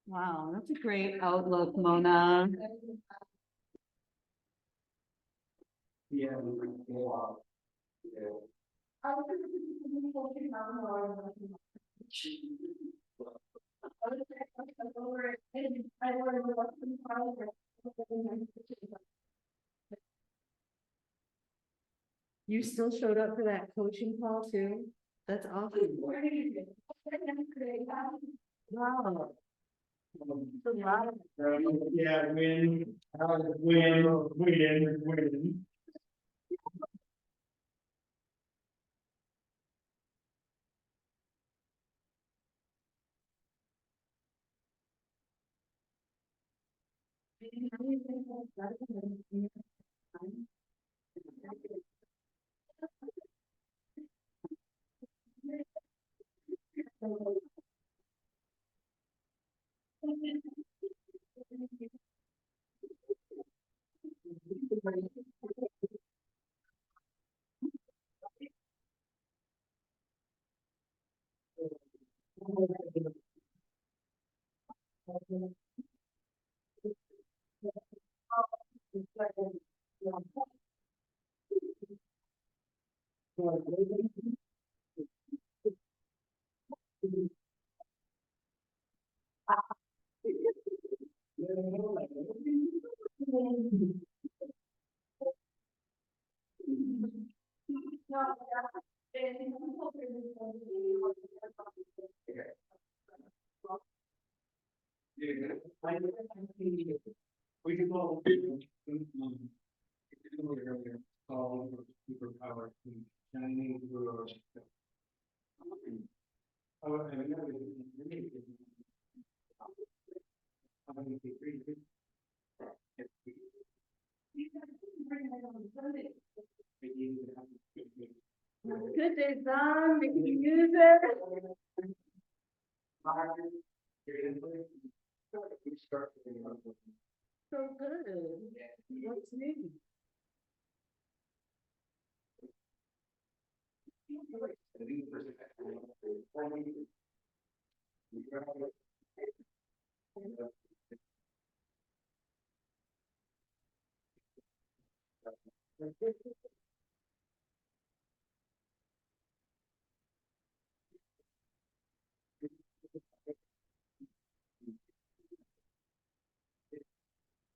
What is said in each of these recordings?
Wow, that's a great outlook, Mona. Yeah. You still showed up for that coaching call too? That's awesome. Wow. Yeah, win, win. We can go. Earlier, superpower. Shining through. Oh, and another. Good day, Don, making music. So good. What's new?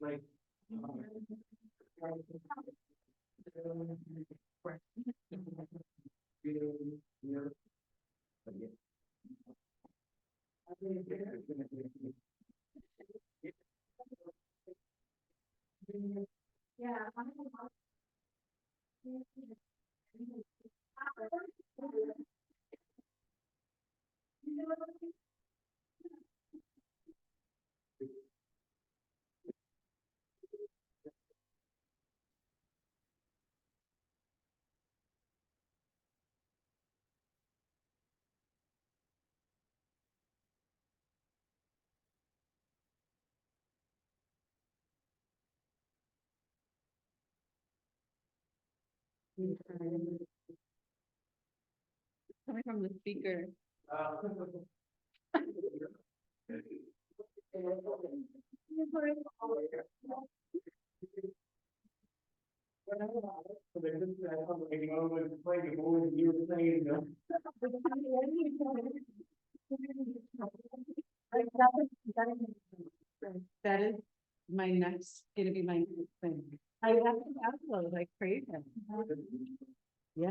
Like. Yeah. Coming from the speaker. That is my next, gonna be my next thing. I have to upload, I crave them. Yeah,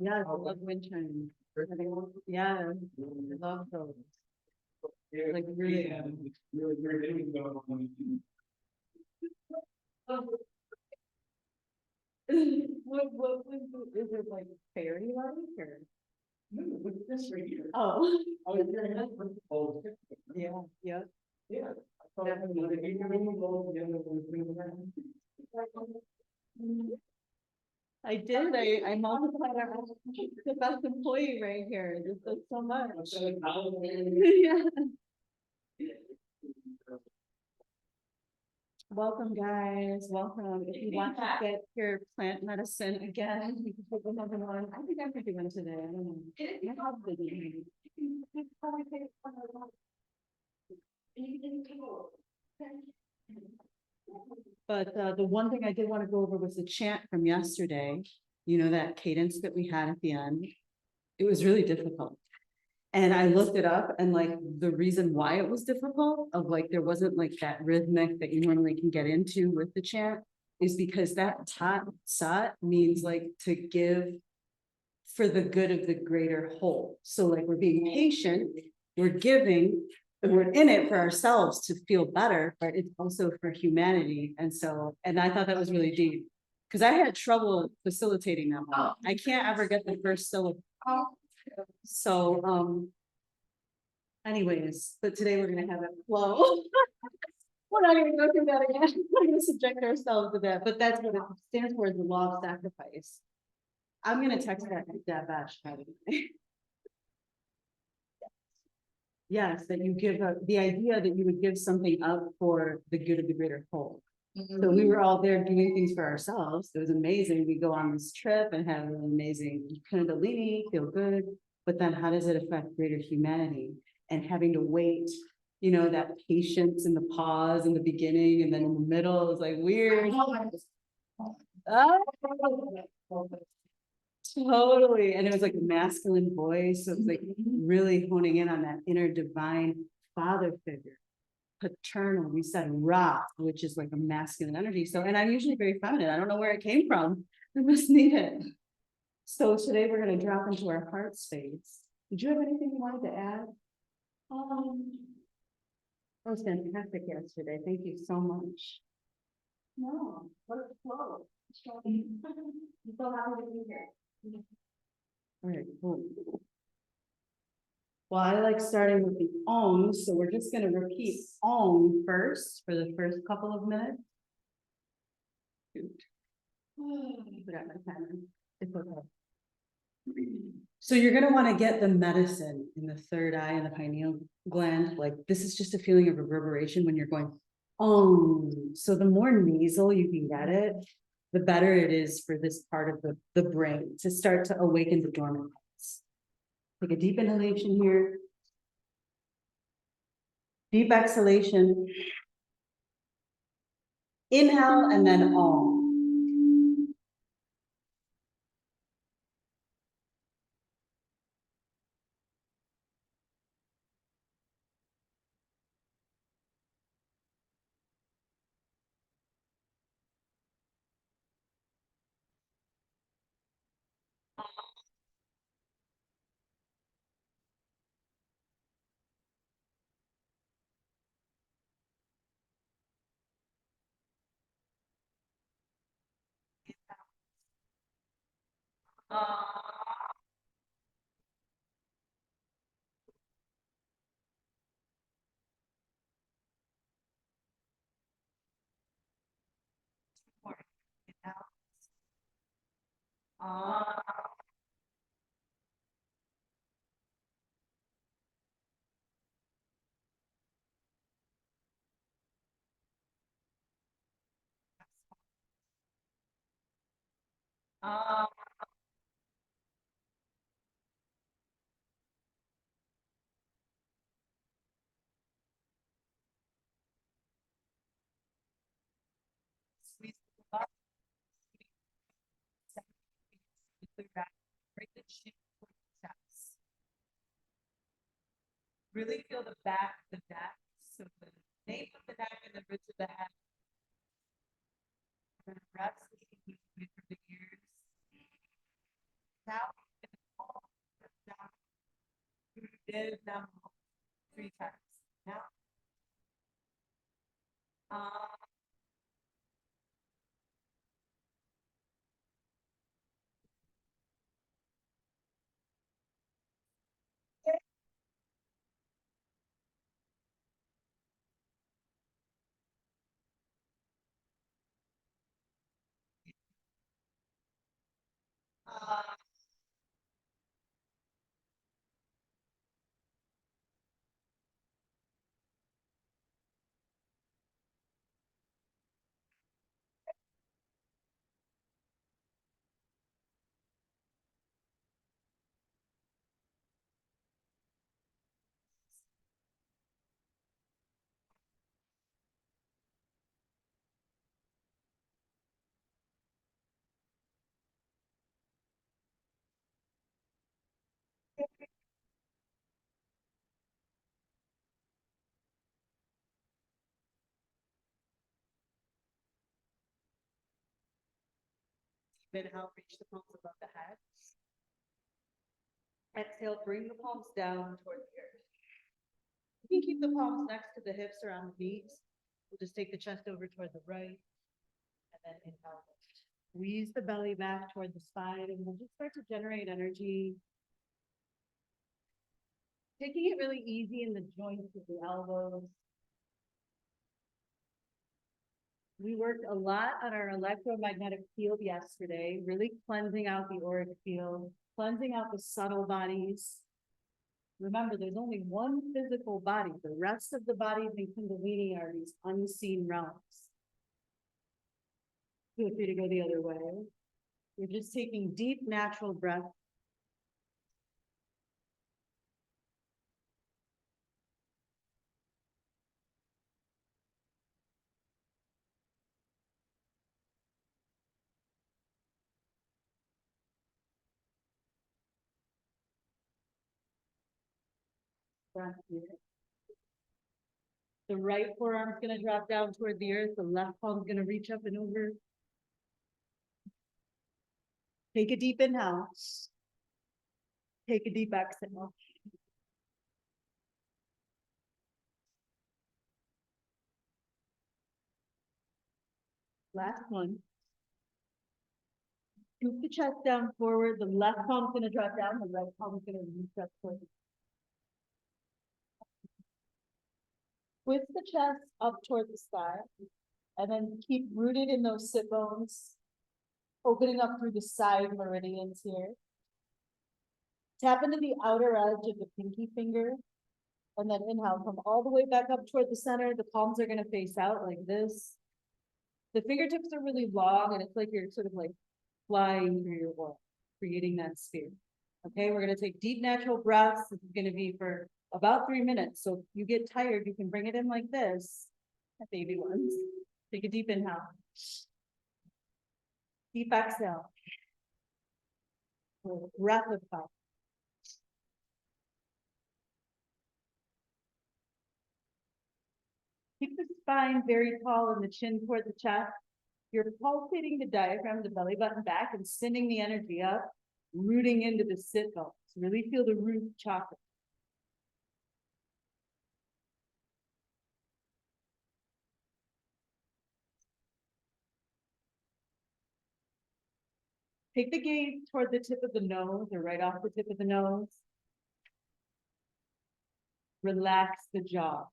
yeah, I love wind chimes. Yeah, I love those. Like really. Really great. What is it like fairy like or? No, look at this right here. Oh. Oh, you're gonna have to- oh, Yeah, yeah. yeah. I thought that was like, you know, when you go, the other one, bring it around. I did, I multiplied our, the best employee right here, this does so much. I'm saying, now, Yeah. Welcome, guys. Welcome. If you want to get your plant medicine again, you can take another one. I think I'm gonna do one today. I don't know. I have the need. But the one thing I did want to go over was the chant from yesterday. You know, that cadence that we had at the end. It was really difficult. And I looked it up and like the reason why it was difficult of like, there wasn't like that rhythmic that you normally can get into with the chant. Is because that tat sat means like to give for the good of the greater whole. So like we're being patient, we're giving, and we're in it for ourselves to feel better, but it's also for humanity. And so, and I thought that was really deep. Cause I had trouble facilitating that one. I can't ever get the first syllable. So, anyways, but today we're gonna have it flow. We're not gonna go through that again. We're gonna subject ourselves to that, but that's what it stands for, is the law of sacrifice. I'm gonna text that to Dabash, by the way. Yes, that you give up, the idea that you would give something up for the good of the greater whole. So we were all there doing things for ourselves. It was amazing. We go on this trip and have an amazing Kundalini, feel good. But then how does it affect greater humanity? And having to wait, you know, that patience and the pause in the beginning and then in the middle is like weird. Oh, totally. And it was like a masculine voice. So it was like really honing in on that inner divine father figure. Paternal, we said Ra, which is like a masculine energy. So, and I'm usually very feminine. I don't know where it came from. I must need it. So today we're going to drop into our heart space. Did you have anything you wanted to add? That was fantastic yesterday. Thank you so much. No, what a flow. I'm so happy to be here. All right, cool. Well, I like starting with the Om, so we're just gonna repeat Om first for the first couple of minutes. Shoot. Forgot my timer. It's okay. So you're gonna want to get the medicine in the third eye and the pineal gland. Like this is just a feeling of reverberation when you're going Om. So the more nasal you can get it, the better it is for this part of the brain to start to awaken the dormant parts. Take a deep inhalation here. Deep exhalation. Inhale and then Om. Squeeze the butt, back, break the chin towards the chest. Really feel the back of the neck, so the nape of the neck and the bridge of the head. And then rest the through the ears. Now, down, down, 3 times. Now, Inhale, reach the palms above the head. Exhale, bring the palms down toward the earth. You can keep the palms next to the hips around the knees. We'll just take the chest over toward the right. And then inhale. Squeeze the belly back toward the spine, and we'll just start to generate energy. Taking it really easy in the joints of the elbows. We worked a lot on our electromagnetic field yesterday, really cleansing out the auric field, cleansing out the subtle bodies. Remember, there's only one physical body. The rest of the bodies in Kundalini are these unseen realms. Feel free to go the other way. You're just taking deep, natural breath. Breath here. The right forearm's going to drop down toward the earth. The left palm's going to reach up and over. Take a deep inhale. Take a deep exhale. Last one. Scoop the chest down forward. The left palm's going to drop down. The right palm's going to reach up toward. Twist the chest up toward the sky. And then keep rooted in those sit bones. Opening up through the side meridians here. Tap into the outer edge of the pinky finger. And then inhale, come all the way back up toward the center. The palms are going to face out like this. The fingertips are really long, and it's like you're sort of like flying through your world, creating that sphere. Okay, we're going to take deep natural breaths. This is going to be for about 3 minutes. So if you get tired, you can bring it in like this. Baby ones. Take a deep inhale. Deep exhale. Breath of fire. Keep the spine very tall and the chin toward the chest. You're pulsating the diaphragm, the belly button back, and sending the energy up, rooting into the sit bones. Really feel the root chakra. Take the gaze toward the tip of the nose or right off the tip of the nose. Relax the jaw.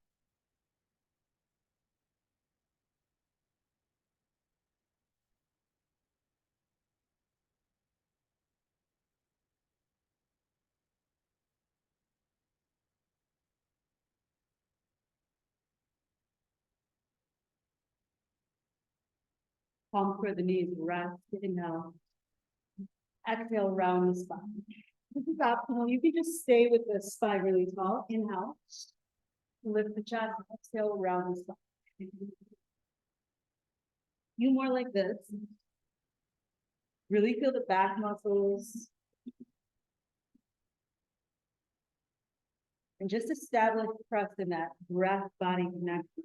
Palms toward the knees, rest, inhale. Exhale, round the spine. This is optional. You can just stay with the spine really tall. Inhale. Lift the chest, exhale, round the spine. You more like this. Really feel the back muscles. And just establish trust in that breath-body connection.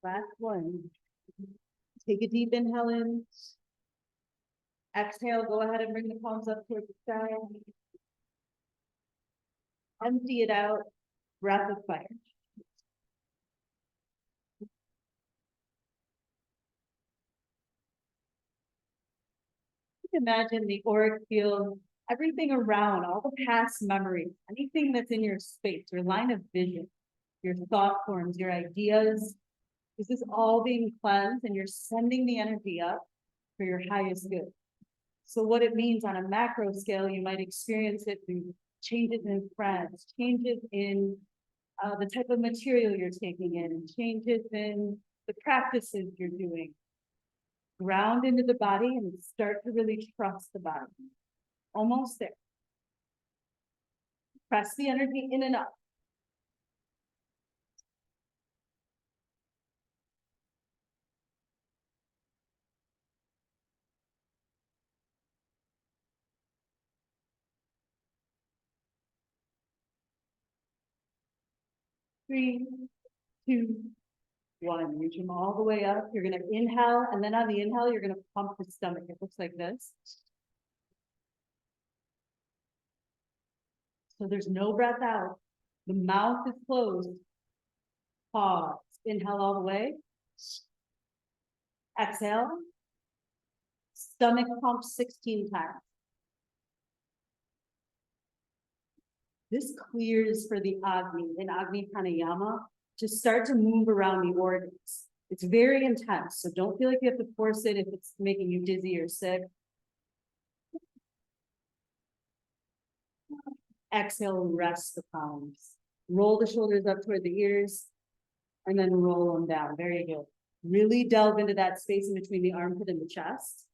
Last one. Take a deep inhale in. Exhale, go ahead and bring the palms up towards the sky. Empty it out. Breath of fire. Imagine the auric field, everything around, all the past memories, anything that's in your space, your line of vision, your thought forms, your ideas. This is all being cleansed, and you're sending the energy up for your highest good. So what it means on a macro scale, you might experience it through changes in friends, changes in the type of material you're taking in, and changes in the practices you're doing. Ground into the body and start to really trust the body. Almost there. Press the energy in and up. 3, 2, 1. Reach them all the way up. You're gonna inhale, and then on the inhale, you're gonna pump the stomach. It looks like this. So there's no breath out. The mouth is closed. Pause. Inhale all the way. Exhale. Stomach pump 16 times. This clears for the Agni in Agni Pranayama to start to move around the organs. It's very intense, so don't feel like you have to force it if it's making you dizzy or sick. Exhale, rest the palms. Roll the shoulders up toward the ears, and then roll them down. Very good. Really delve into that space in between the armpit and the chest.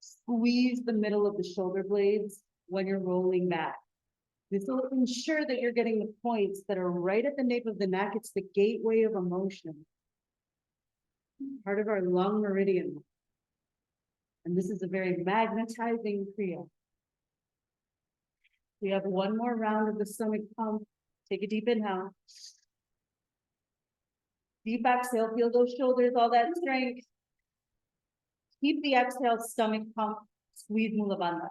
Squeeze the middle of the shoulder blades when you're rolling back. This will ensure that you're getting the points that are right at the nape of the neck. It's the gateway of emotion. Part of our lung meridian. And this is a very magnetizing Kriya. We have one more round of the stomach pump. Take a deep inhale. Deep exhale, feel those shoulders, all that strength. Keep the exhale, stomach pump, squeeze Mula Bandha.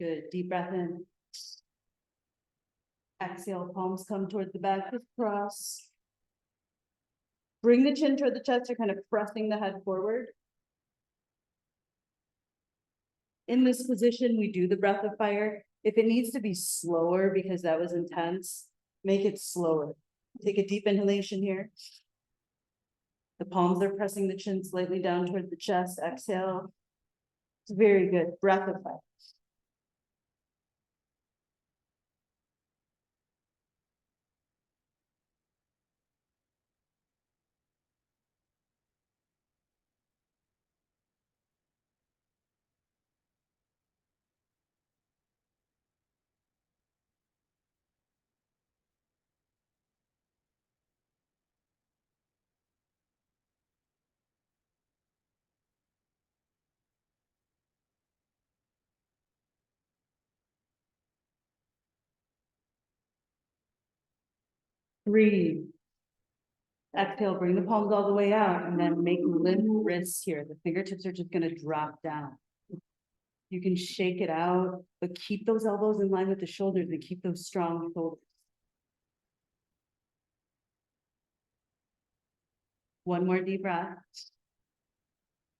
Good, deep breath in. Exhale, palms come toward the back of cross. Bring the chin toward the chest, you're kind of pressing the head forward. In this position, we do the breath of fire. If it needs to be slower because that was intense, make it slower. Take a deep inhalation here. The palms are pressing the chin slightly down toward the chest. Exhale. It's very good. Breath of fire. Breathe. Exhale, bring the palms all the way out and then make limp wrists here. The fingertips are just going to drop down. You can shake it out, but keep those elbows in line with the shoulders and keep those strong shoulders. One more deep breath.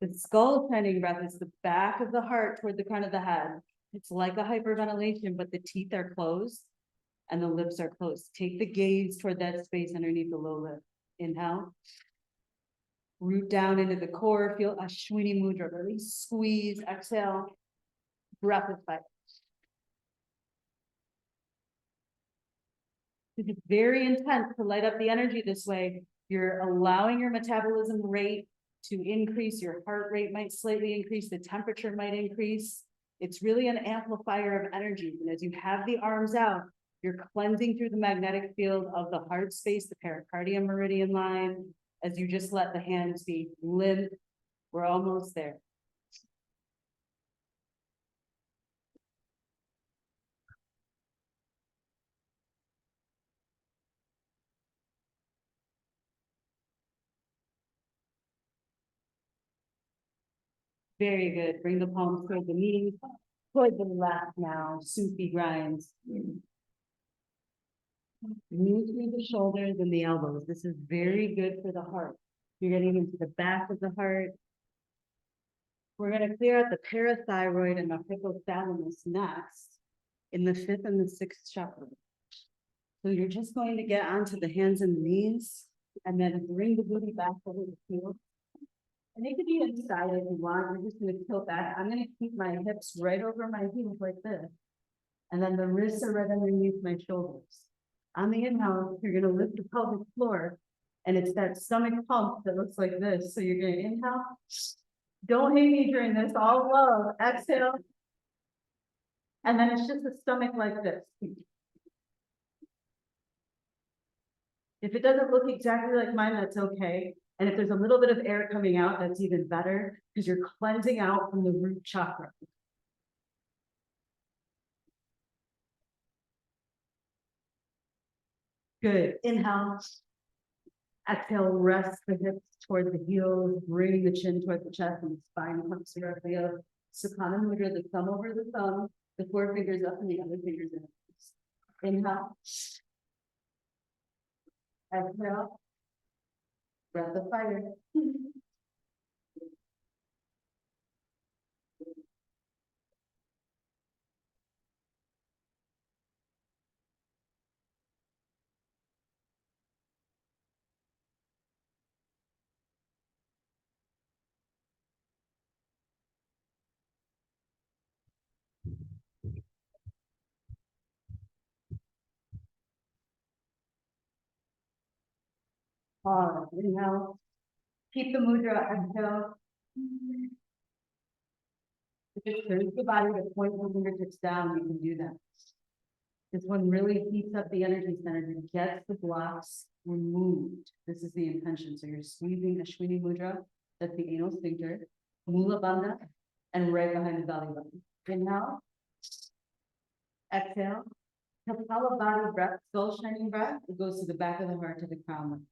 The skull ascending breath is the back of the heart toward the crown of the head. It's like a hyperventilation, but the teeth are closed and the lips are closed. Take the gaze toward that space underneath the low lip. Inhale. Root down into the core. Feel Ashwini Mudra. Release, squeeze, exhale. Breath of fire. It's very intense to light up the energy this way. You're allowing your metabolism rate to increase. Your heart rate might slightly increase. The temperature might increase. It's really an amplifier of energy. And as you have the arms out, you're cleansing through the magnetic field of the heart space, the pericardium meridian line, as you just let the hands be limp. We're almost there. Very good. Bring the palms toward the knees, toward the left now. Sufi grinds. Move through the shoulders and the elbows. This is very good for the heart. You're getting into the back of the heart. We're going to clear out the parathyroid and the hypothalamus next in the 5th and the 6th chakra. So you're just going to get onto the hands and knees and then bring the booty back over the heel. And it could be inside if you want. We're just going to tilt back. I'm going to keep my hips right over my heels like this. And then the wrists are right underneath my shoulders. On the inhale, you're going to lift the pelvic floor. And it's that stomach pump that looks like this. So you're going to inhale. Don't hate me during this. All love. Exhale. And then it's just the stomach like this. If it doesn't look exactly like mine, that's okay. And if there's a little bit of air coming out, that's even better because you're cleansing out from the root chakra. Good. Inhale. Exhale, rest the hips toward the heels, bring the chin toward the chest and the spine comes directly up. Sukhana Mudra, the thumb over the thumb, the four fingers up and the other fingers in. Inhale. Exhale. Breath of fire. Pause. Inhale. Keep the mudra. Exhale. If it turns the body to point the fingertips down, you can do that. This one really heats up the energy center and gets the blocks removed. This is the intention. So you're squeezing Ashwini Mudra, that's the anal sphincter, Mula Bandha, and right behind the belly button. Inhale. Exhale. Kapalabhati breath, skull shining breath. It goes to the back of the heart to the crown like this.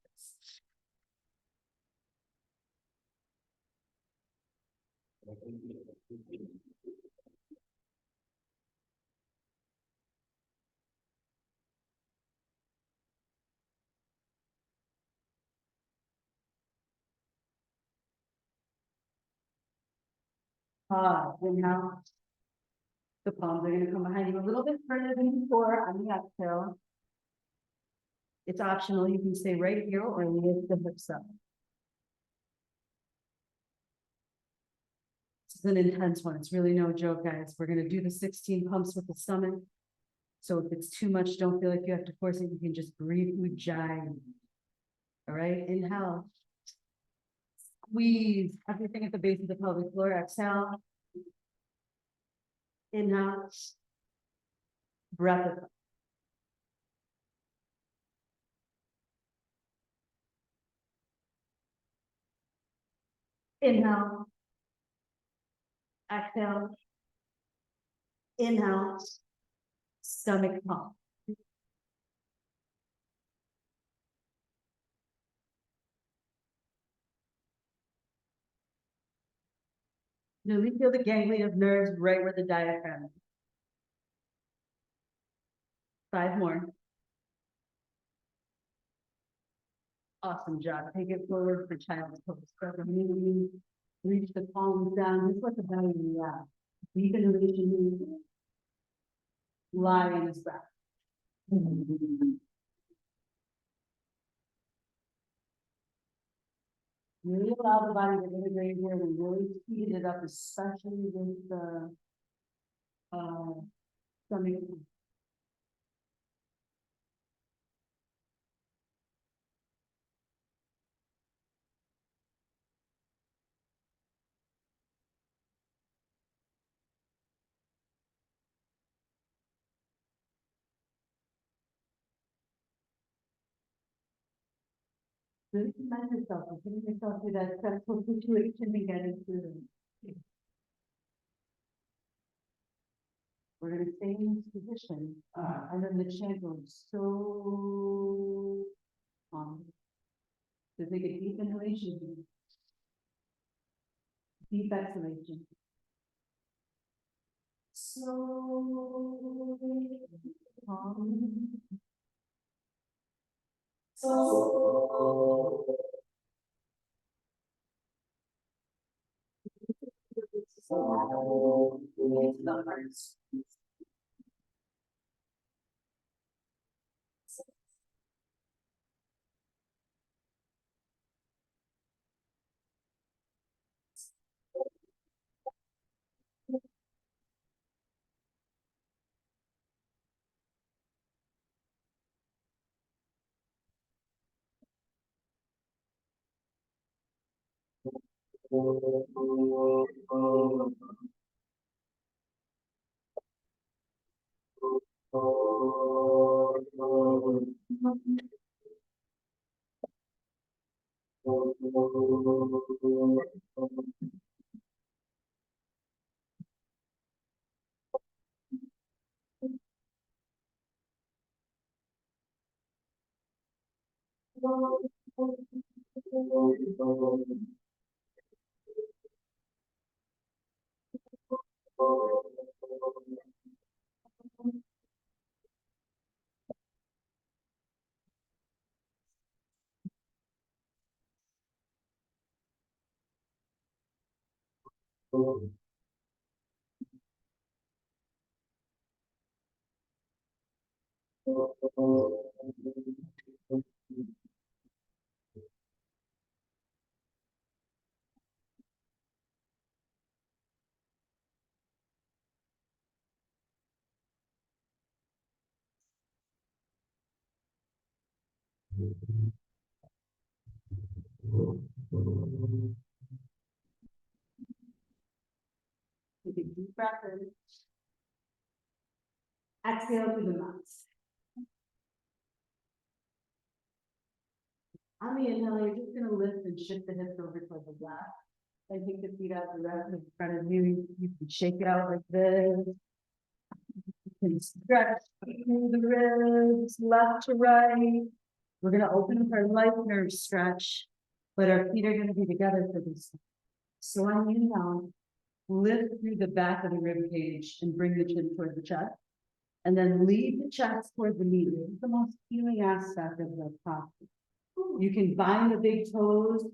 Pause. Inhale. The palms are going to come behind you a little bit further than before on the exhale. It's optional. You can stay right here or lift the hips up. This is an intense one. It's really no joke, guys. We're going to do the 16 pumps with the stomach. So if it's too much, don't feel like you have to force it. You can just breathe Ujjayi. All right, inhale. Squeeze everything at the base of the pelvic floor. Exhale. Inhale. Breath of. Inhale. Exhale. Inhale. Stomach pump. Really feel the ganglion of nerves right where the diaphragm is. 5 more. Awesome job. Take it forward for child's pose. Reach the palms down. Just let the belly relax. Deep inhalation. Lie in this breath. Really allow the body to integrate here and really speed it up, especially with the stomach. Really remind yourself of putting yourself through that stressful situation and getting through it. We're going to stay in this position, and then the chant goes so on. So take a deep inhalation, deep exhalation. So on. So numbers. Take a deep breath in. Exhale through the mouth. On the inhale, you're just gonna lift and shift the hips over toward the left. And take the feet out the left in front of you. You can shake it out like this. You can stretch through the ribs, left to right. We're gonna open up our light nerve stretch, but our feet are gonna be together for this. So on the inhale, lift through the back of the rib cage and bring the chin toward the chest. And then lead the chest toward the knee. It's the most healing aspect of the posture. You can bind the big toes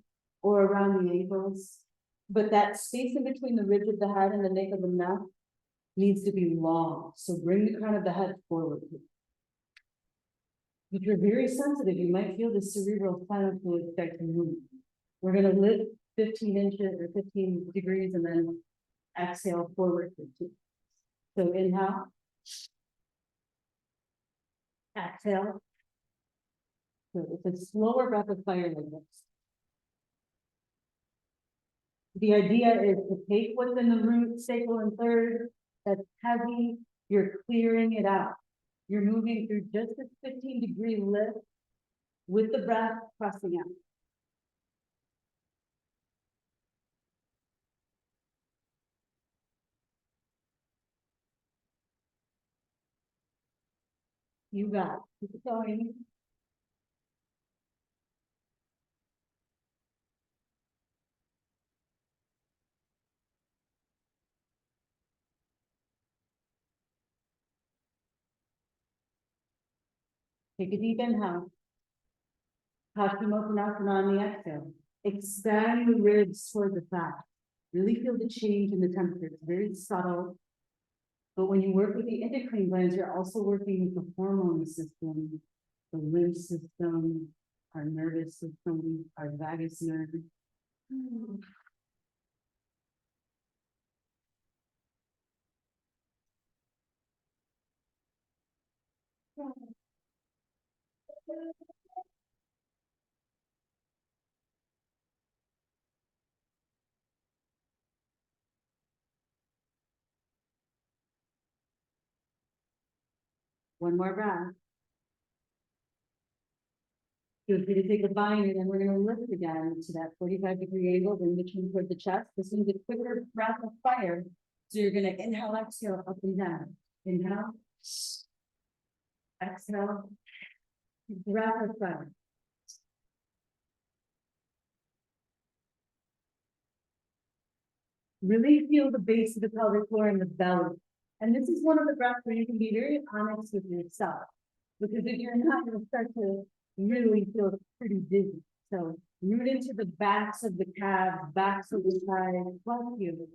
or around the ankles, but that space in between the ridge of the head and the nape of the neck needs to be long. So bring the crown of the head forward. If you're very sensitive, you might feel the cerebral spinal fluid start to move. We're going to lift 15 inches or 15 degrees and then exhale forward 15. So inhale. Exhale. So it's a slower rapid fire like this. The idea is to take what's in the root, sacral, and third that's heavy, you're clearing it out. You're moving through just a 15-degree lift with the breath pressing out. You got it. Keep it going. Take a deep inhale. Paschimottanasana on the exhale. Expand the ribs toward the back. Really feel the change in the temperature. It's very subtle. But when you work with the endocrine glands, you're also working with the hormone system, the lymph system, our nervous system, our vagus nerve. One more breath. Feel free to take a bind, and then we're going to lift again to that 45-degree angle, bring the chin toward the chest. This is a quicker breath of fire. So you're going to inhale, exhale, up and down. Inhale. Exhale. Breath of fire. Really feel the base of the pelvic floor and the belly. And this is one of the breaths where you can be very honest with yourself. Because if you're not, you'll start to really feel pretty dizzy. So root into the backs of the calves, backs of the thighs, plus you.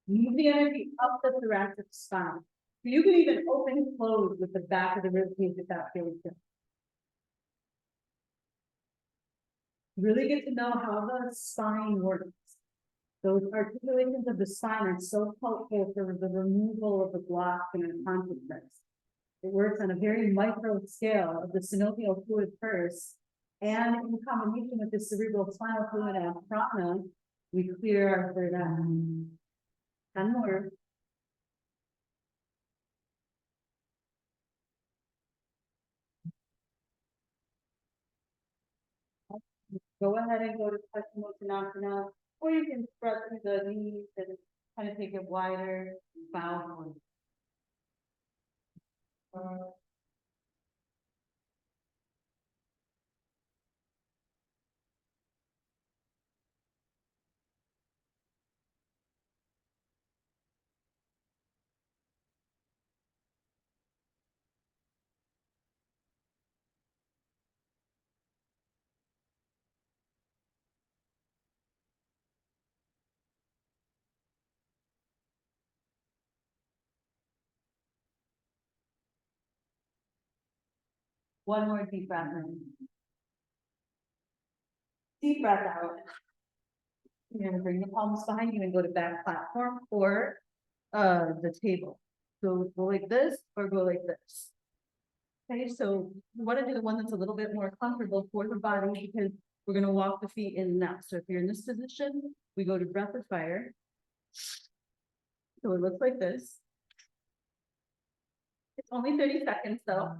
Move the energy up the thoracic spine. You can even open and close with the back of the rib cage if that feels good. Really get to know how the spine works. Those articulations of the spine are so helpful for the removal of the block and unconsciousness. It works on a very micro scale of the synovial fluid first, and in combination with the cerebral spinal fluid and prana, we clear our third eye. 10 more. Go ahead and go to Paschimottanasana, or you can spread through the knees and kind of take it wider, bow forward. One more deep breath in. Deep breath out. You're gonna bring the palms behind you and go to back platform or the table. So go like this or go like this. Okay, so we want to do the one that's a little bit more comfortable for the body because we're gonna walk the feet in and out. So if you're in this position, we go to breath of fire. So it looks like this. It's only 30 seconds though.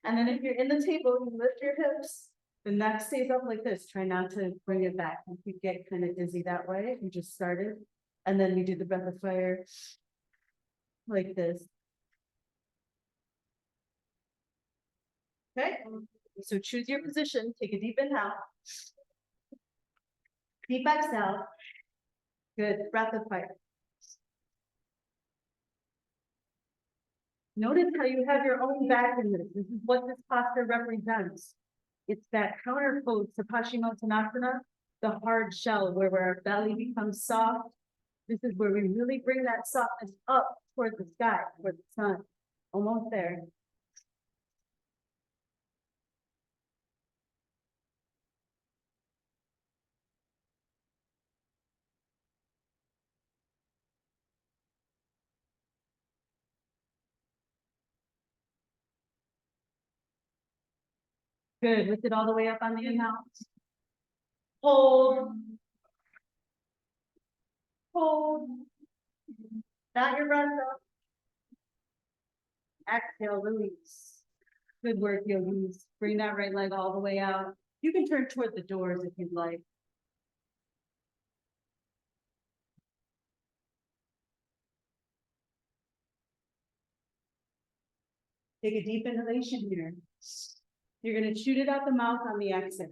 And then if you're in the table, you lift your hips, the neck stays up like this. Try not to bring it back. If you get kind of dizzy that way, you just started. And then we do the breath of fire like this. Okay, so choose your position, take a deep inhale. Deep exhale. Good, breath of fire. Notice how you have your own back in this. This is what this posture represents. It's that counter pose to Paschimottanasana, the hard shell where our belly becomes soft. This is where we really bring that softness up toward the sky, toward the sun. Almost there. Good, lift it all the way up on the inhale. Hold. Hold. Not your breath up. Exhale, release. Good work, yogis. Bring that right leg all the way out. You can turn toward the doors if you'd like. Take a deep inhalation here. You're gonna shoot it out the mouth on the exit.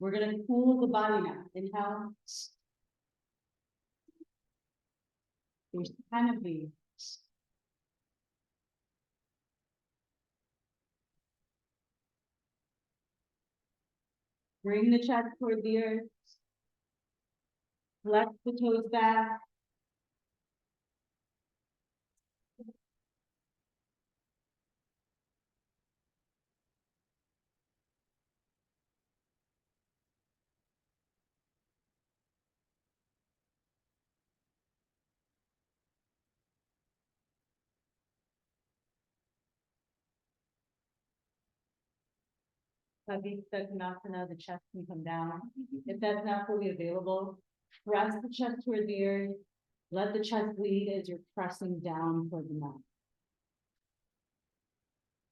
We're gonna cool the body now. Inhale. There's canopy. Bring the chest toward the earth. Flex the toes back. Padikasana, the chest can come down. If that's not fully available, press the chest toward the earth. Let the chest lead as you're pressing down toward the mat.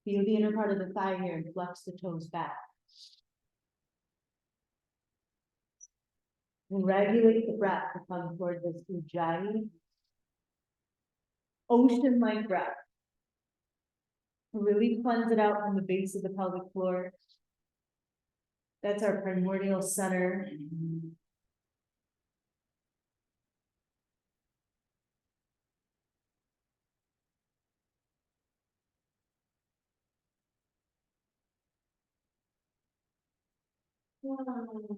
Feel the inner part of the thigh here and flex the toes back. And regulate the breath to come toward this Ujjayi, ocean-like breath. Really cleanse it out from the base of the pelvic floor. That's our primordial center. Wow.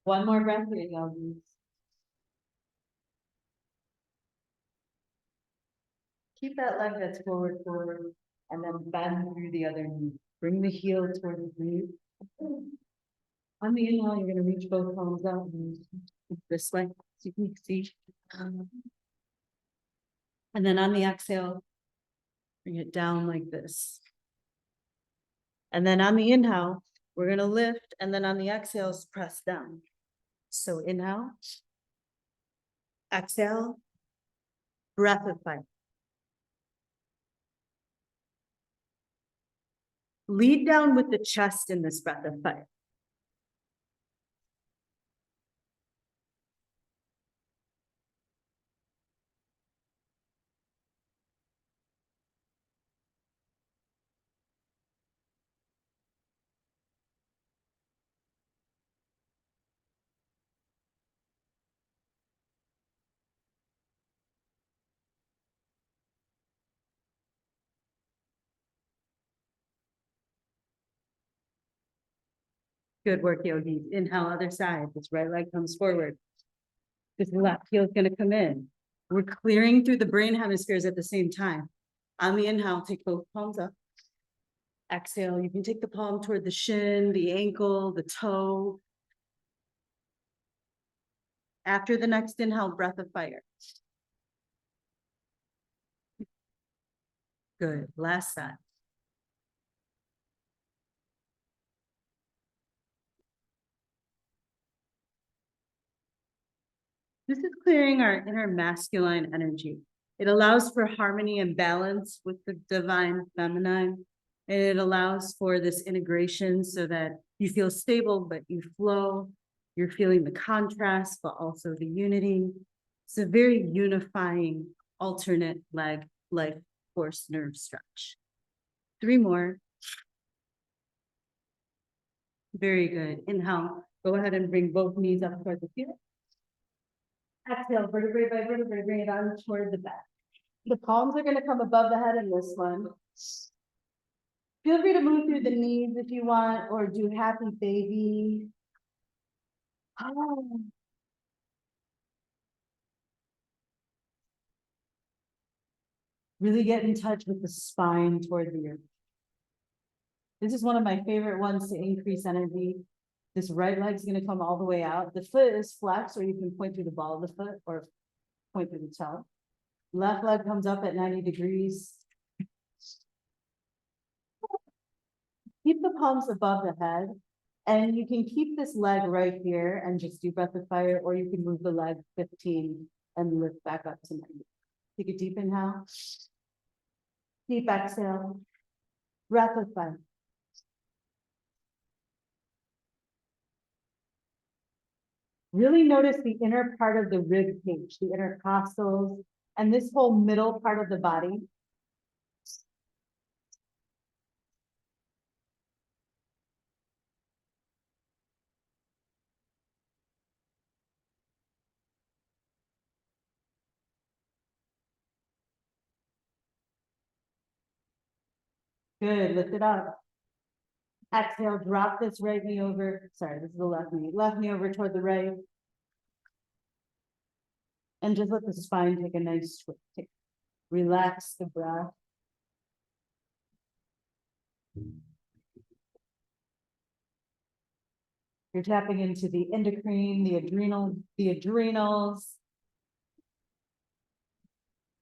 One more breath here, yogis. Keep that leg that's forward, and then bend through the other knee. Bring the heel toward the knee. On the inhale, you're gonna reach both palms out and this way, so you can see. And then on the exhale, bring it down like this. And then on the inhale, we're gonna lift, and then on the exhales, press down. So inhale. Exhale. Breath of fire. Lead down with the chest in this breath of fire. Good work, yogis. Inhale, other side. This right leg comes forward. This left heel is going to come in. We're clearing through the brain hemispheres at the same time. On the inhale, take both palms up. Exhale, you can take the palm toward the shin, the ankle, the toe. After the next inhale, breath of fire. Good. Last side. This is clearing our inner masculine energy. It allows for harmony and balance with the divine feminine. And it allows for this integration so that you feel stable, but you flow. You're feeling the contrast, but also the unity. It's a very unifying alternate leg life force nerve stretch. 3 more. Very good. Inhale. Go ahead and bring both knees up toward the ceiling. Exhale, vertebrae by vertebrae, bring it on toward the back. The palms are going to come above the head in this one. Feel free to move through the knees if you want, or do happy baby. Oh. Really get in touch with the spine toward the earth. This is one of my favorite ones to increase energy. This right leg's going to come all the way out. The foot is flexed, or you can point through the ball of the foot or point through the toe. Left leg comes up at 90 degrees. Keep the palms above the head, and you can keep this leg right here and just do breath of fire, or you can move the leg 15 and lift back up to 90. Take a deep inhale. Deep exhale. Breath of fire. Really notice the inner part of the rib cage, the intercostals, and this whole middle part of the body. Good, lift it up. Exhale, drop this right knee over. Sorry, this is the left knee. Left knee over toward the right. And just let the spine take a nice switch. Relax the breath. You're tapping into the endocrine, the adrenals,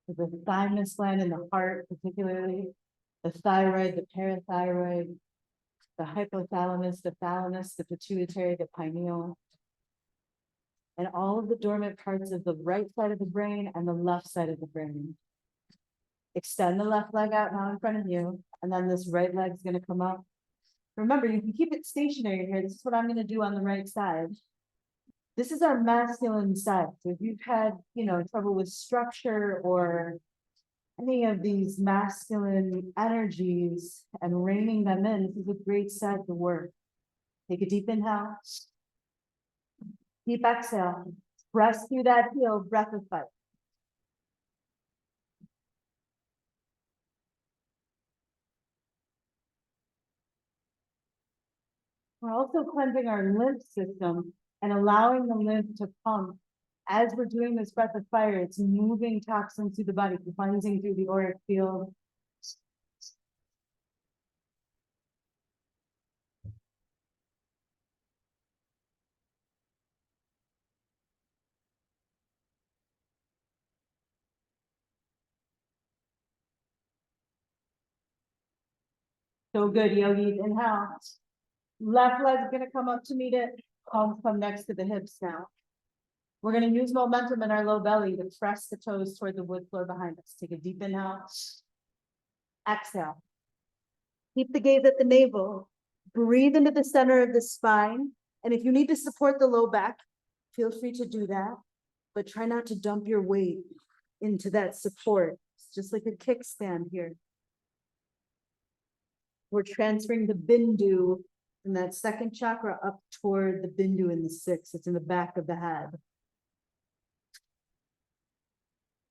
the thymus gland in the heart, particularly the thyroid, the parathyroid, the hypothalamus, the thalamus, the pituitary, the pineal, and all of the dormant parts of the right side of the brain and the left side of the brain. Extend the left leg out now in front of you, and then this right leg is going to come up. Remember, you can keep it stationary here. This is what I'm going to do on the right side. This is our masculine side. So if you've had, trouble with structure or any of these masculine energies and reining them in, this is a great side to work. Take a deep inhale. Deep exhale. Press through that heel, breath of fire. We're also cleansing our lymph system and allowing the lymph to pump. As we're doing this breath of fire, it's moving toxins through the body, cleansing through the auric field. So good, yogis. Inhale. Left leg's gonna come up to meet it. Palms come next to the hips now. We're gonna use momentum in our low belly to press the toes toward the wood floor behind us. Take a deep inhale. Exhale. Keep the gaze at the navel. Breathe into the center of the spine. And if you need to support the low back, feel free to do that. But try not to dump your weight into that support. It's just like a kickstand here. We're transferring the bindu from that second chakra up toward the bindu in the sixth. It's in the back of the head.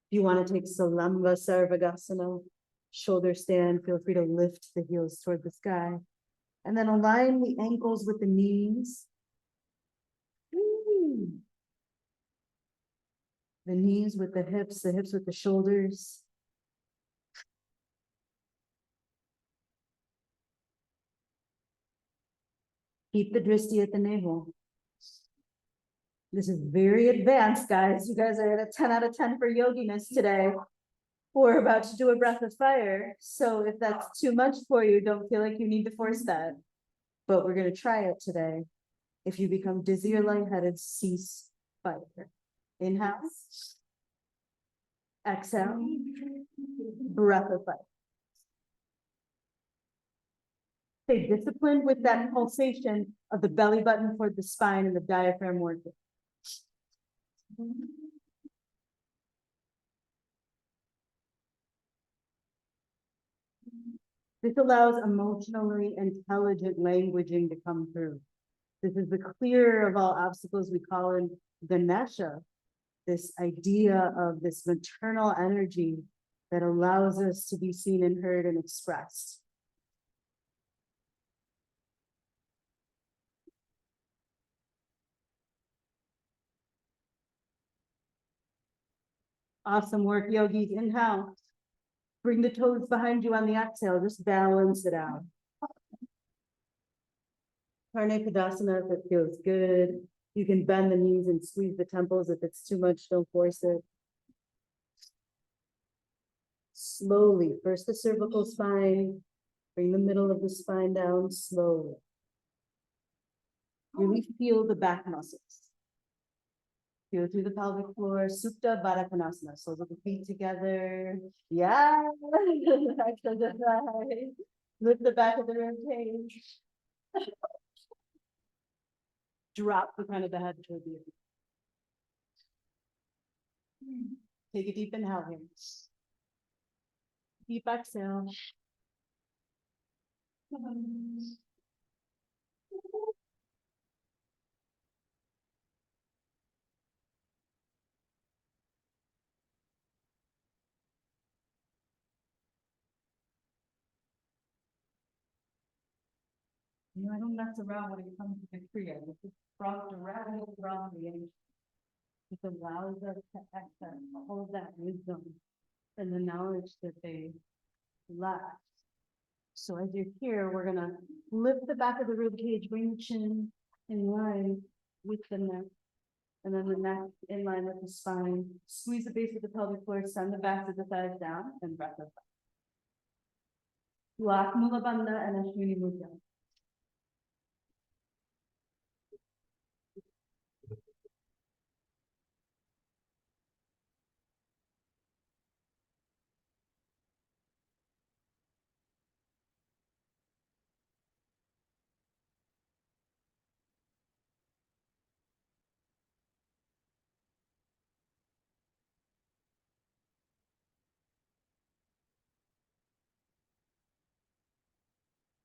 If you want to take Salamba Sarvagasana, shoulder stand, feel free to lift the heels toward the sky. And then align the ankles with the knees. The knees with the hips with the shoulders. Keep the drishti at the navel. This is very advanced, guys. You guys are at a 10 out of 10 for yoginess today. We're about to do a breath of fire. So if that's too much for you, don't feel like you need to force that. But we're going to try it today. If you become dizzy or lightheaded, cease fire. Inhale. Exhale. Breath of fire. Stay disciplined with that pulsation of the belly button toward the spine and the diaphragm working. This allows emotionally intelligent languaging to come through. This is the clearer of all obstacles we call in Ganesha, this idea of this maternal energy that allows us to be seen and heard and expressed. Awesome work, yogis. Inhale. Bring the toes behind you on the exhale. Just balance it out. Karne Padasana if it feels good. You can bend the knees and squeeze the temples. If it's too much, don't force it. Slowly, first the cervical spine. Bring the middle of the spine down slowly. Really feel the back muscles. Feel through the pelvic floor, Supta Baddha Konasana. Soles of the feet together. Yeah. Lift the back of the rib cage. Drop the front of the head toward the earth. Take a deep inhale here. Deep exhale. You know, I don't mess around when it comes to the Kriya. This is from directly from the ancient. It allows us to access all of that wisdom and the knowledge that they left. So as you're here, we're gonna lift the back of the rib cage, bring the chin in line with the neck. And then the neck in line with the spine. Squeeze the base of the pelvic floor, send the back of the thighs down, and breath up. Lock Mula Bandha and Ashwini Mudra.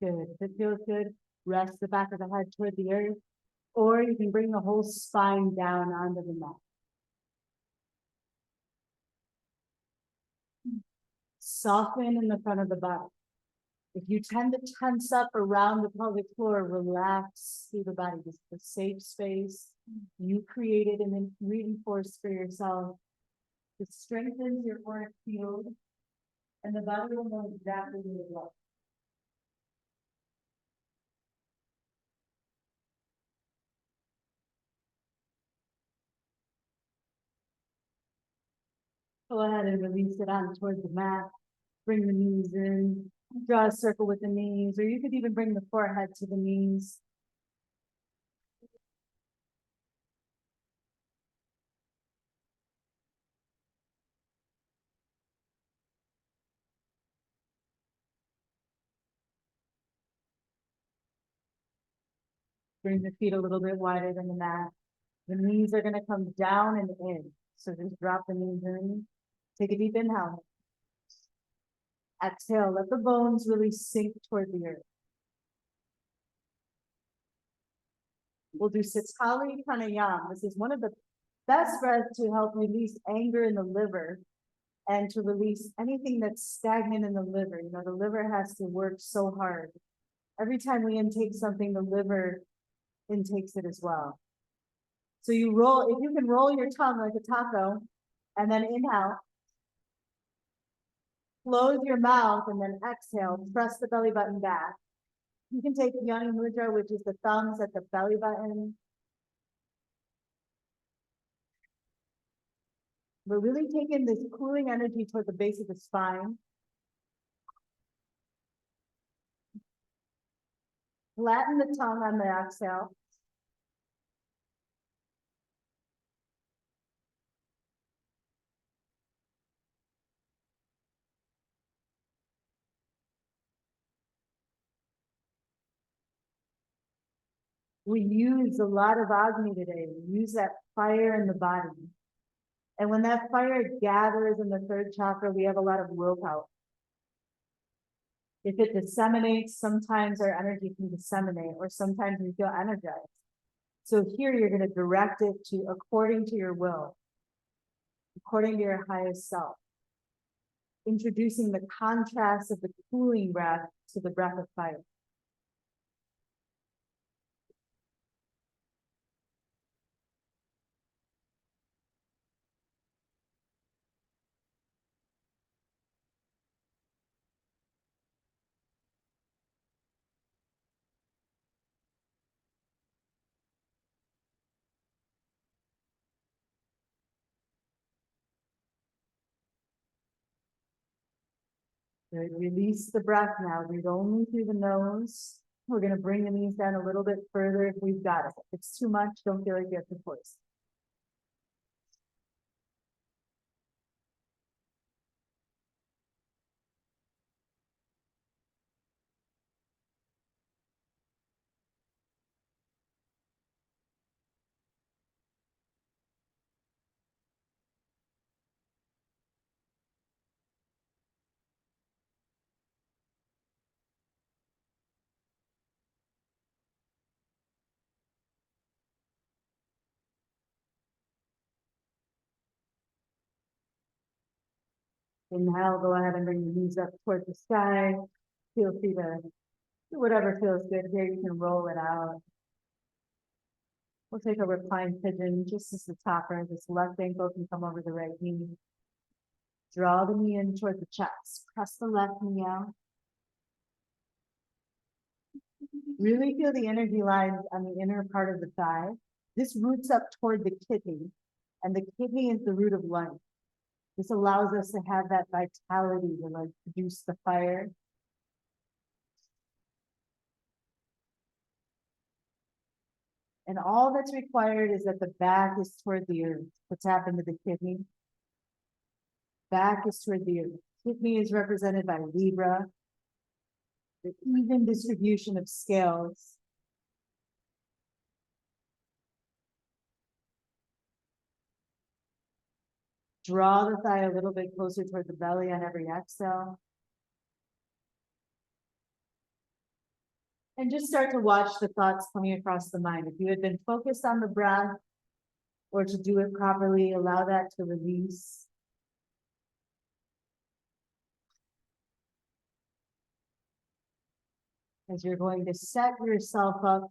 Good. If it feels good, rest the back of the head toward the earth, or you can bring the whole spine down onto the mat. Soften in the front of the body. If you tend to tense up around the pelvic floor, relax through the body. This is a safe space you created and then reinforced for yourself. It strengthens your auric field, and the body will know exactly what it wants. Go ahead and release it on towards the mat. Bring the knees in. Draw a circle with the knees, or you could even bring the forehead to the knees. Bring the feet a little bit wider than the mat. The knees are gonna come down and in. So just drop the knees in. Take a deep inhale. Exhale, let the bones really sink toward the earth. We'll do Sitali Pranayama. This is one of the best breaths to help release anger in the liver and to release anything that's stagnant in the liver. You know, the liver has to work so hard. Every time we intake something, the liver intakes it as well. So you roll, if you can roll your tongue like a taco, and then inhale. Close your mouth and then exhale, press the belly button back. You can take Yoni Mudra, which is the thumbs at the belly button. We're really taking this cooling energy toward the base of the spine. Flatten the tongue on the exhale. We use a lot of Agni today. We use that fire in the body. And when that fire gathers in the third chakra, we have a lot of willpower. If it disseminates, sometimes our energy can disseminate, or sometimes we feel energized. So here you're going to direct it to according to your will, according to your highest self. Introducing the contrast of the cooling breath to the breath of fire. Good. Release the breath now. Breathe only through the nose. We're going to bring the knees down a little bit further if we've got it. If it's too much, don't feel like you have to force. Inhale, go ahead and bring the knees up towards the sky. Feel free to do whatever feels good here. You can roll it out. We'll take a reclined pigeon just as the topper. This left ankle can come over the right knee. Draw the knee in toward the chest. Press the left knee out. Really feel the energy lines on the inner part of the thigh. This roots up toward the kidney, and the kidney is the root of life. This allows us to have that vitality to like produce the fire. And all that's required is that the back is toward the earth. What's happened to the kidney? Back is toward the earth. Kidney is represented by Libra, the even distribution of scales. Draw the thigh a little bit closer toward the belly on every exhale. And just start to watch the thoughts coming across the mind. If you had been focused on the breath or to do it properly, allow that to release. As you're going to set yourself up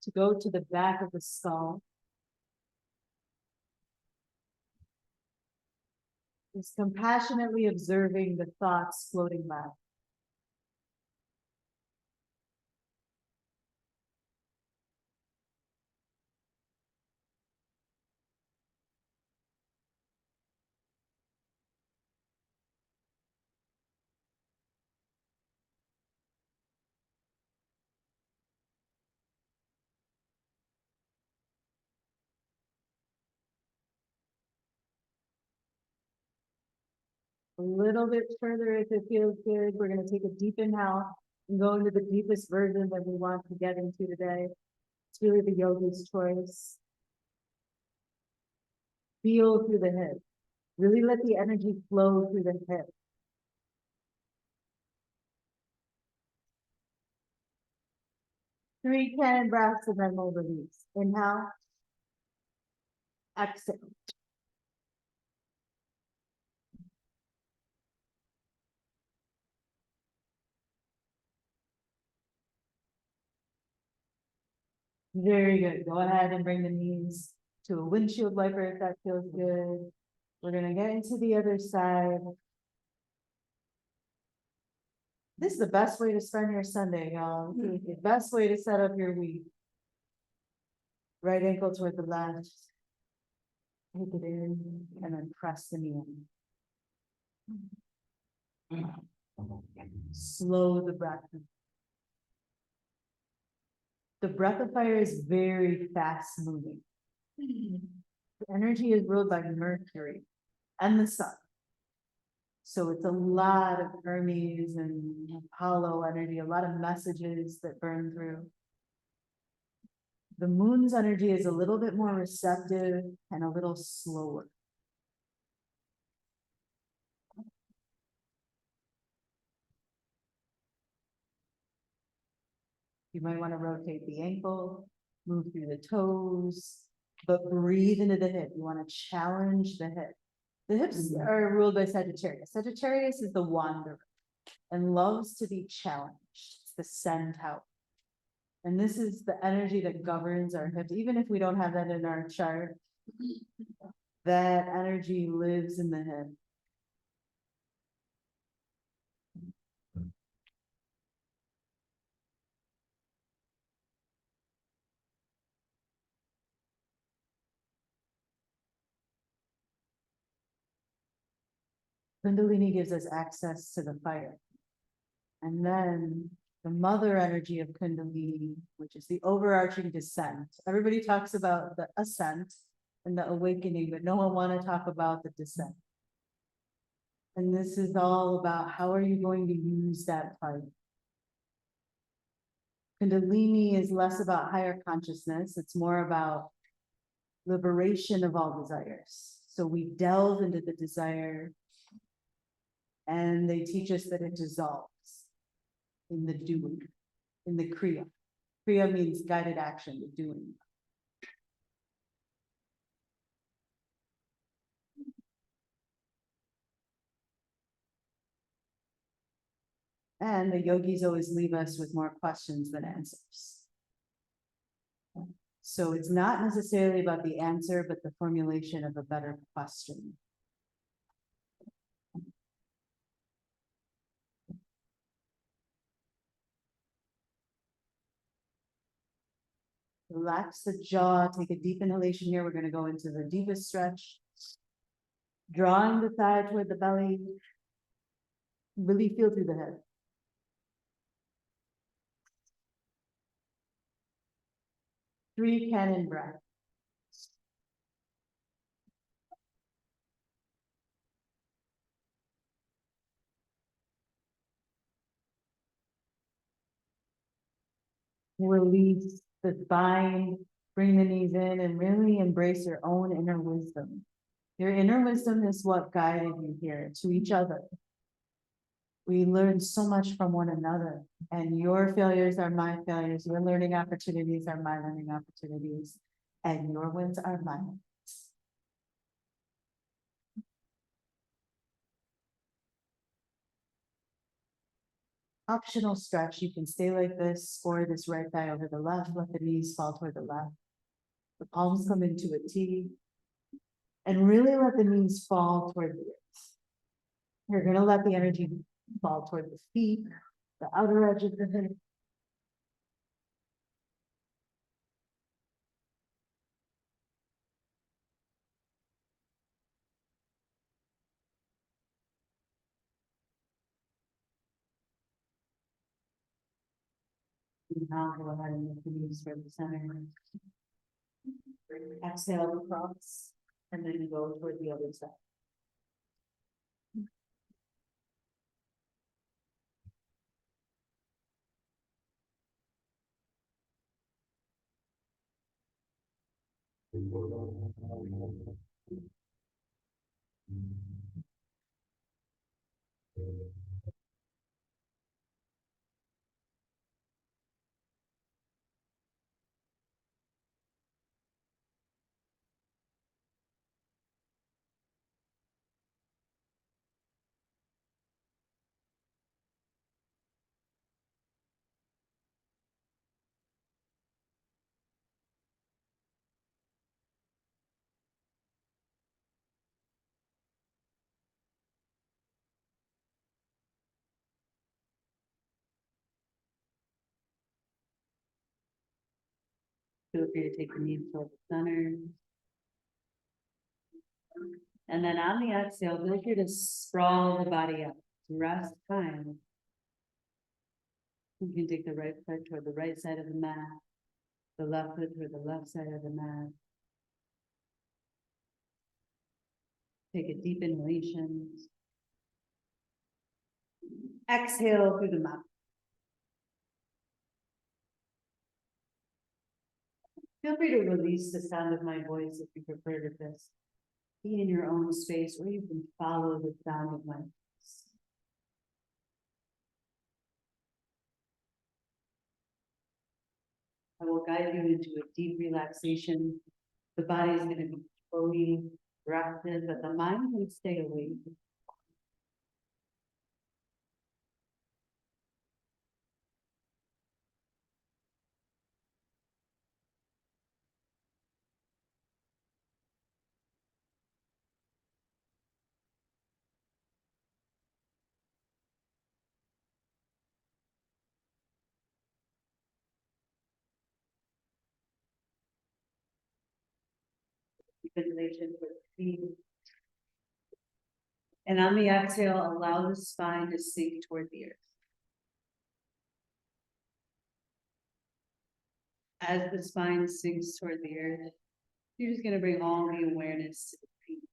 to go to the back of the skull. Just compassionately observing the thoughts floating by. A little bit further if it feels good. We're going to take a deep inhale and go into the deepest version that we want to get into today. It's really the yogi's choice. Feel through the hip. Really let the energy flow through the hip. Three cannon breaths and then we'll release. Inhale. Exhale. Very good. Go ahead and bring the knees to a windshield wiper if that feels good. We're gonna get into the other side. This is the best way to spend your Sunday, y'all. The best way to set up your week. Right ankle toward the left. Take it in and then press the knee in. Slow the breath. The breath of fire is very fast moving. The energy is ruled by Mercury and the sun. So it's a lot of Hermes and Apollo energy, a lot of messages that burn through. The moon's energy is a little bit more receptive and a little slower. You might want to rotate the ankle, move through the toes, but breathe into the hip. You want to challenge the hip. The hips are ruled by Sagittarius. Sagittarius is the wanderer and loves to be challenged. It's the centaur. And this is the energy that governs our hips. Even if we don't have that in our chart, that energy lives in the hip. Kundalini gives us access to the fire. And then the mother energy of Kundalini, which is the overarching descent. Everybody talks about the ascent and the awakening, but no one want to talk about the descent. And this is all about how are you going to use that fire? Kundalini is less about higher consciousness. It's more about liberation of all desires. So we delve into the desire and they teach us that it dissolves in the doing, in the Kriya. Kriya means guided action, the doing. And the yogis always leave us with more questions than answers. So it's not necessarily about the answer, but the formulation of a better question. Relax the jaw, take a deep inhalation here. We're going to go into the deepest stretch. Drawing the thigh toward the belly. Really feel through the head. Three cannon breaths. Release the spine, bring the knees in and really embrace your own inner wisdom. Your inner wisdom is what guided you here to each other. We learn so much from one another, and your failures are my failures. Your learning opportunities are my learning opportunities, and your wins are my wins. Optional stretch, you can stay like this, or this right thigh over the left, let the knees fall toward the left. The palms come into a T, and really let the knees fall toward the earth. You're gonna let the energy fall toward the feet, the outer edge of the hip. And now go ahead and lift the knees for the center. Exhale across, and then go toward the other side. Feel free to take the knees toward the center. And then on the exhale, feel free to sprawl the body up. Rest time. You can take the right foot toward the right side of the mat, the left foot toward the left side of the mat. Take a deep inhalation. Exhale through the mouth. Feel free to release the sound of my voice if you prefer to this. Be in your own space, or you can follow the sound of my voice. I will guide you into a deep relaxation. The body is going to be fully rested, but the mind can stay awake. Ventilation for the feet. And on the exhale, allow the spine to sink toward the earth. As the spine sinks toward the earth, you're just going to bring all the awareness to the feet,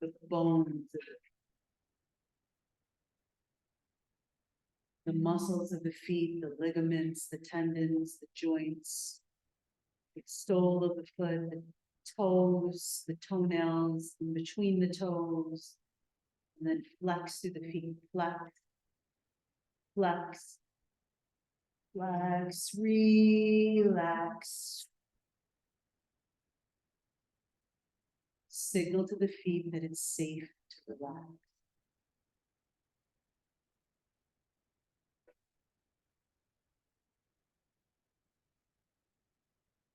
the bones, the muscles of the feet, the ligaments, the tendons, the joints, the sole of the foot, the toes, the toenails, in between the toes, and then flex through the feet, flex, flex, flex, relax. Signal to the feet that it's safe to relax.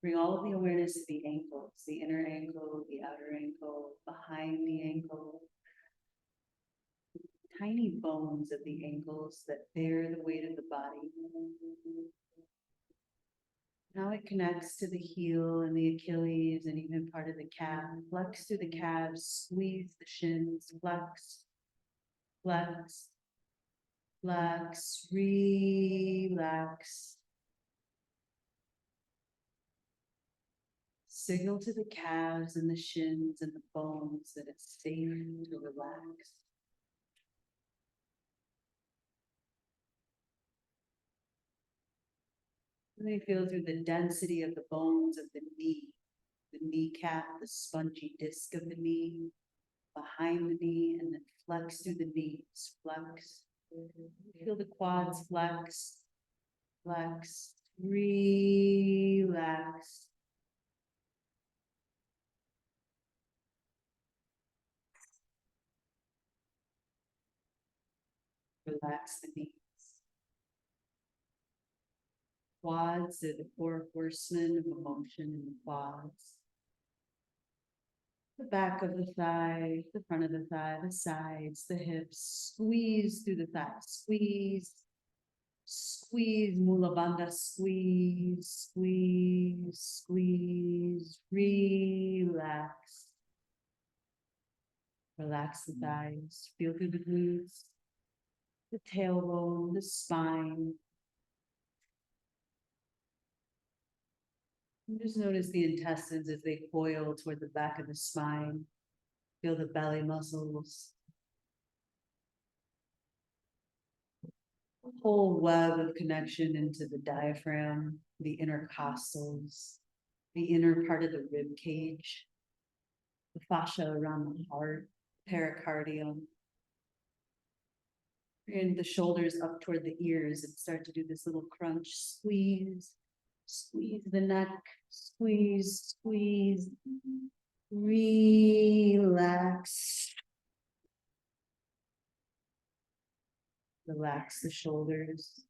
Bring all of the awareness to the ankles, the inner ankle, the outer ankle, behind the ankle. Tiny bones of the ankles that bear the weight of the body. Now it connects to the heel and the Achilles and even part of the calf. Flex through the calves, squeeze the shins, flex, flex, flex, relax. Signal to the calves and the shins and the bones that it's safe to relax. Really feel through the density of the bones of the kneecap, the spongy disc of the knee, behind the knee, and then flex through the knees, flex. Feel the quads flex, flex, relax. Relax the knees. Quads are the four horsemen of emotion in the quads. The back of the thigh, the front of the thigh, the sides, the hips. Squeeze through the thighs. Squeeze. Squeeze. Mula Bandha. Squeeze. Squeeze. Squeeze. Relax. Relax the thighs. Feel through the glutes, the tailbone, the spine. And just notice the intestines as they coil toward the back of the spine. Feel the belly muscles. A whole web of connection into the diaphragm, the intercostals, the inner part of the rib cage, the fascia around the heart, pericardium. And the shoulders up toward the ears and start to do this little crunch, squeeze, squeeze the neck, squeeze, squeeze, relax. Relax the shoulders.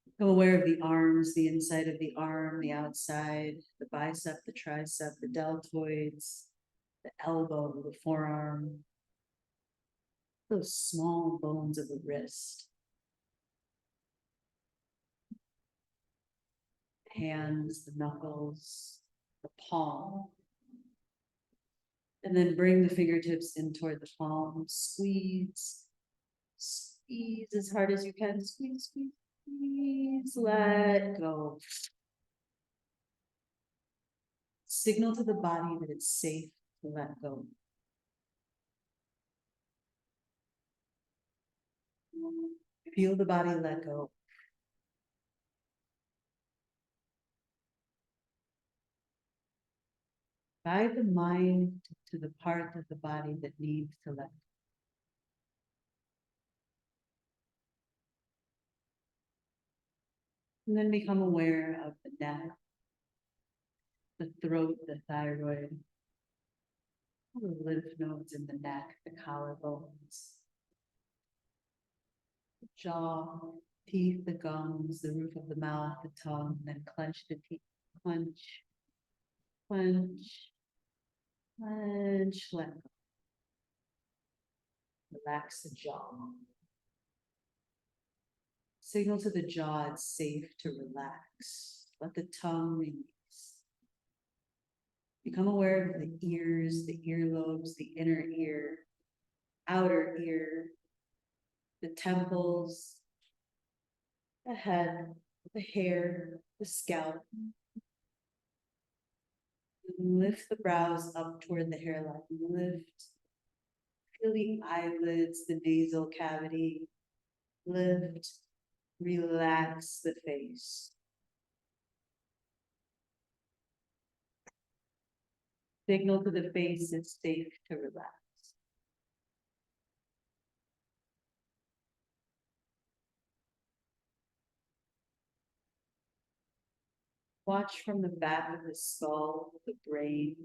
Become aware of the arms, the inside of the arm, the outside, the bicep, the tricep, the deltoids, the elbow, the forearm, those small bones of the wrist. Hands, the knuckles, the palm. And then bring the fingertips in toward the palm, squeeze, squeeze as hard as you can, squeeze, squeeze, squeeze, let go. Signal to the body that it's safe to let go. Feel the body let go. Guide the mind to the part of the body that needs to let go. And then become aware of the neck, the throat, the thyroid, all the lymph nodes in the neck, the collarbones, the jaw, teeth, the gums, the roof of the mouth, the tongue, then clench the teeth, clench, clench, clench, let go. Relax the jaw. Signal to the jaw it's safe to relax. Let the tongue release. Become aware of the ears, the earlobes, the inner ear, outer ear, the temples, the head, the hair, the scalp. Lift the brows up toward the hairline. Lift. Feel the eyelids, the nasal cavity. Lift. Relax the face. Signal to the face it's safe to relax. Watch from the back of the skull, the brain,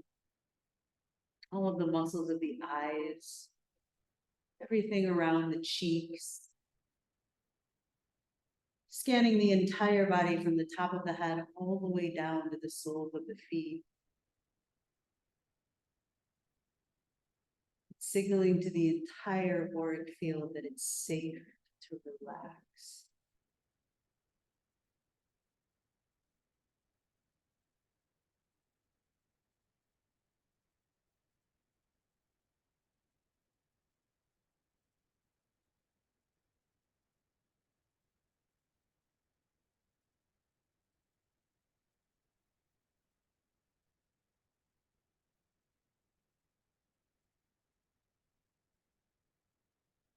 all of the muscles of the eyes, everything around the cheeks. Scanning the entire body from the top of the head all the way down to the soles of the feet. Signaling to the entire auric field that it's safe to relax.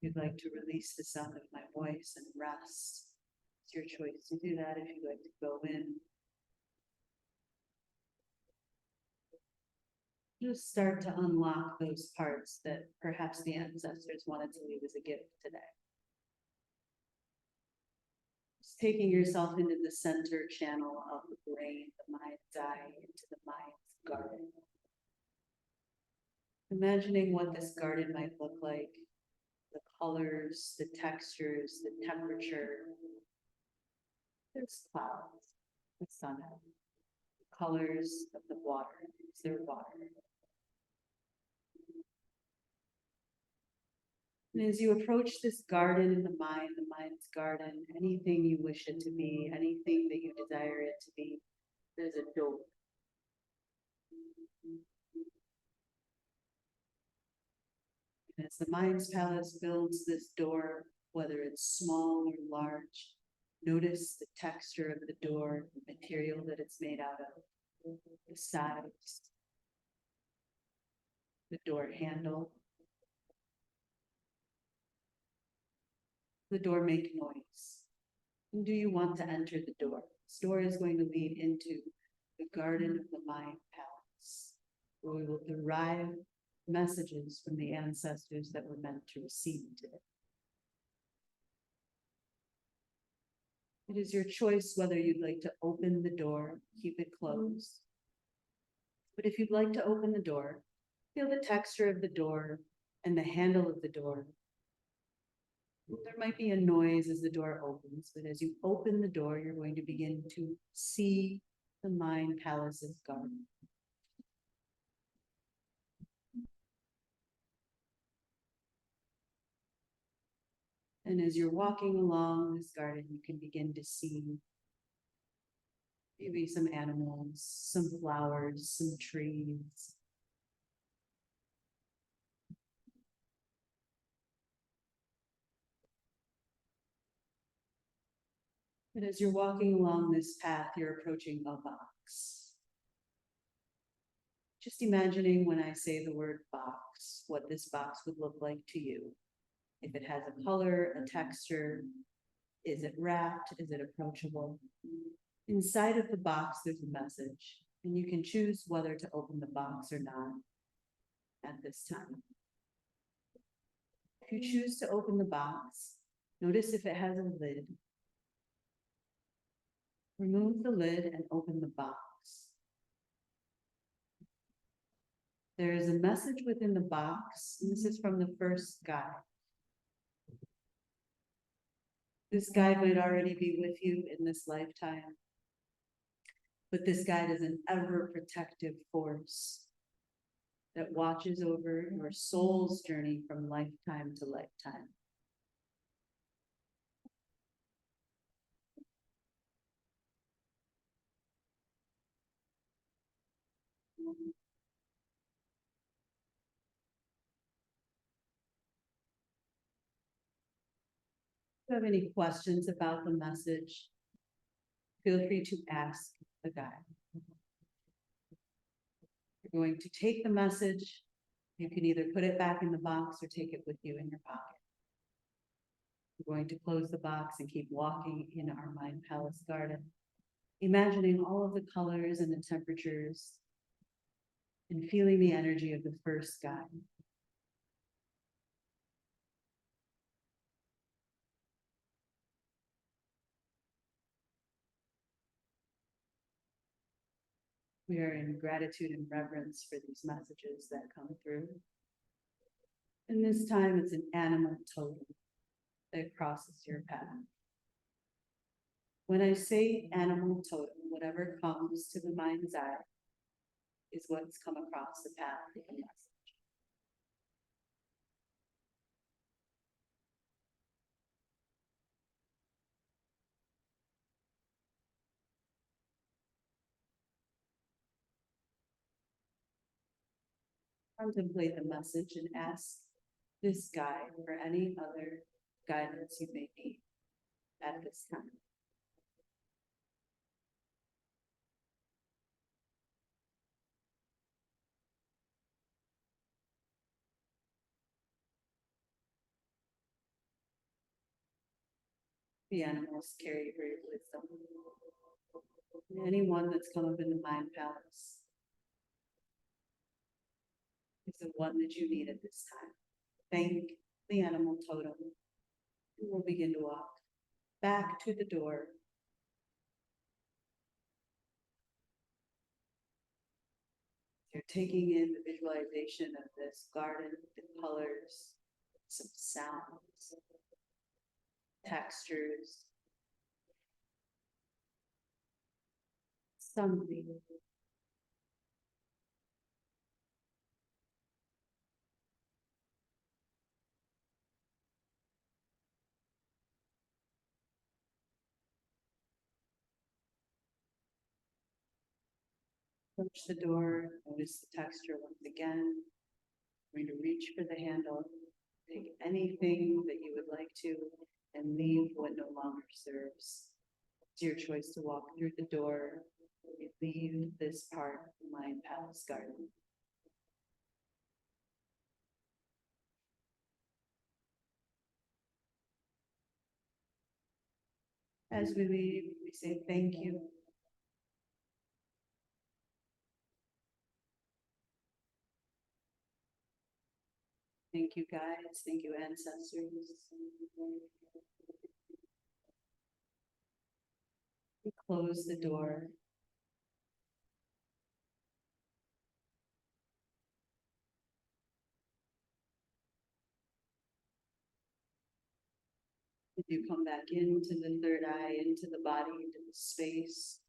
If you'd like to release the sound of my voice and rest, it's your choice to do that. If you'd like to go in, just start to unlock those parts that perhaps the ancestors wanted to leave as a gift today. Just taking yourself into the center channel of the brain, the mind's eye, into the mind's garden. Imagining what this garden might look like, the colors, the textures, the temperature. There's clouds, the sun, the colors of the water. Is there water? And as you approach this garden in the mind's garden, anything you wish it to be, anything that you desire it to be, there's a door. And as the mind's palace builds this door, whether it's small or large, notice the texture of the door, the material that it's made out of, the size, the door handle. The door make noise? And do you want to enter the door? This door is going to lead into the garden of the mind palace, where we will derive messages from the ancestors that we're meant to receive today. It is your choice whether you'd like to open the door, keep it closed. But if you'd like to open the door, feel the texture of the door and the handle of the door. There might be a noise as the door opens, but as you open the door, you're going to begin to see the mind palace's garden. And as you're walking along this garden, you can begin to see maybe some animals, some flowers, some trees. And as you're walking along this path, you're approaching a box. Just imagining when I say the word box, what this box would look like to you. If it has a color, a texture, is it wrapped? Is it approachable? Inside of the box, there's a message, and you can choose whether to open the box or not at this time. If you choose to open the box, notice if it has a lid. Remove the lid and open the box. There is a message within the box, and this is from the first guide. This guide might already be with you in this lifetime, but this guide is an ever protective force that watches over your soul's journey from lifetime to lifetime. If you have any questions about the message, feel free to ask the guide. You're going to take the message. You can either put it back in the box or take it with you in your pocket. We're going to close the box and keep walking in our mind palace garden, imagining all of the colors and the temperatures and feeling the energy of the first guide. We are in gratitude and reverence for these messages that come through. And this time it's an animal totem that crosses your path. When I say animal totem, whatever comes to the mind's eye is what's come across the path of the message. Contemplate the message and ask this guide for any other guidance you may need at this time. The animals carry great wisdom. And anyone that's come up in the mind palace is the one that you need at this time. Thank the animal totem. And we'll begin to walk back to the door. You're taking in the visualization of this garden, the colors, some sounds, textures, something. Approach the door, notice the texture once again. I'm going to reach for the handle, take anything that you would like to, and leave what no longer serves. It's your choice to walk through the door, leave this part of the mind palace garden. As we leave, we say thank you. Thank you, guides. Thank you, ancestors. We close the door. You come back into the third eye, into the body, into the space.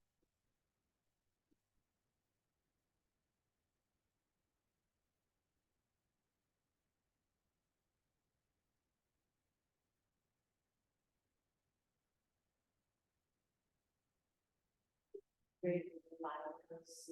Great mildness.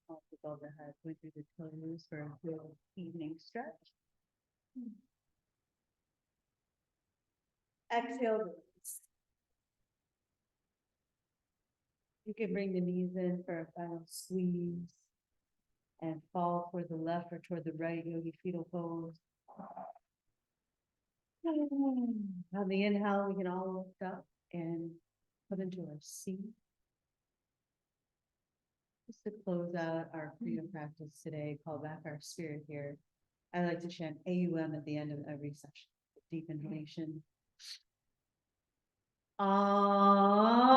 off above the head, going through the toes for a good evening stretch. Exhale. Release. You can bring the knees in for a final squeeze and fall toward the left or toward the right, yogi fetal pose. On the inhale, we can all lift up and put into our seat. Just to close out our freedom practice today, call back our spirit here. I like to chant AUM at the end of every session. Deep inhalation. Om.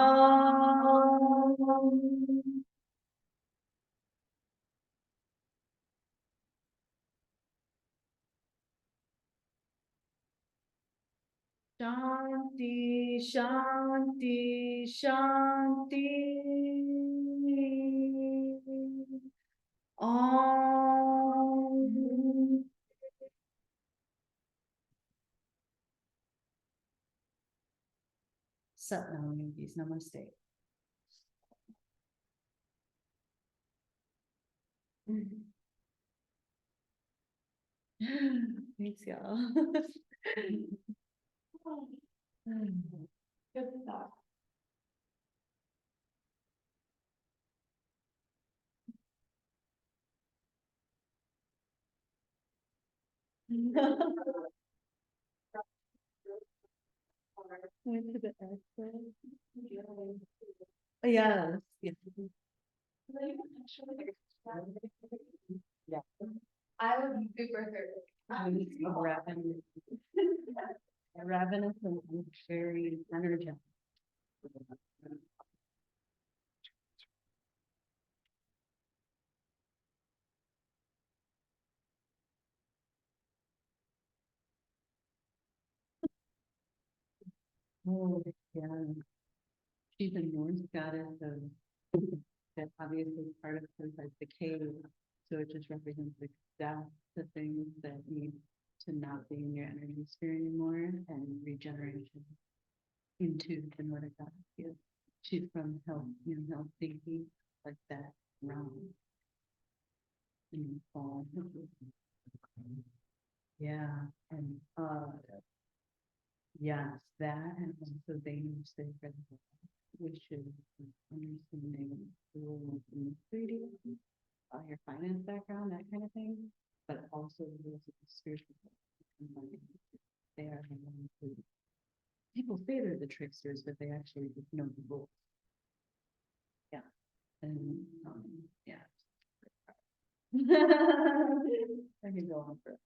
Shanti, Shanti, Shanti. Om. Satnam Yogis, namaste. Thanks, y'all. Good stuff. Went to the exit. Yes, yes. Yeah. I would be super hurt. Ravenous. Ravenous and very energetic. Oh, yeah. She's a Norse goddess of, that obviously part of her is the cave. So it just represents the death, the things that need to not be in your energy sphere anymore, and regeneration into and what a goddess is. She's from Helsinki, like that realm. In fall. Yeah, and yes, that and also they use their presence, which is understanding the role in 3D, your finance background, that kind of thing, but also the rules of the spiritual. They are the ones who people say they're the tricksters, but they actually just know the rules. Yeah, and yeah. I can go on for.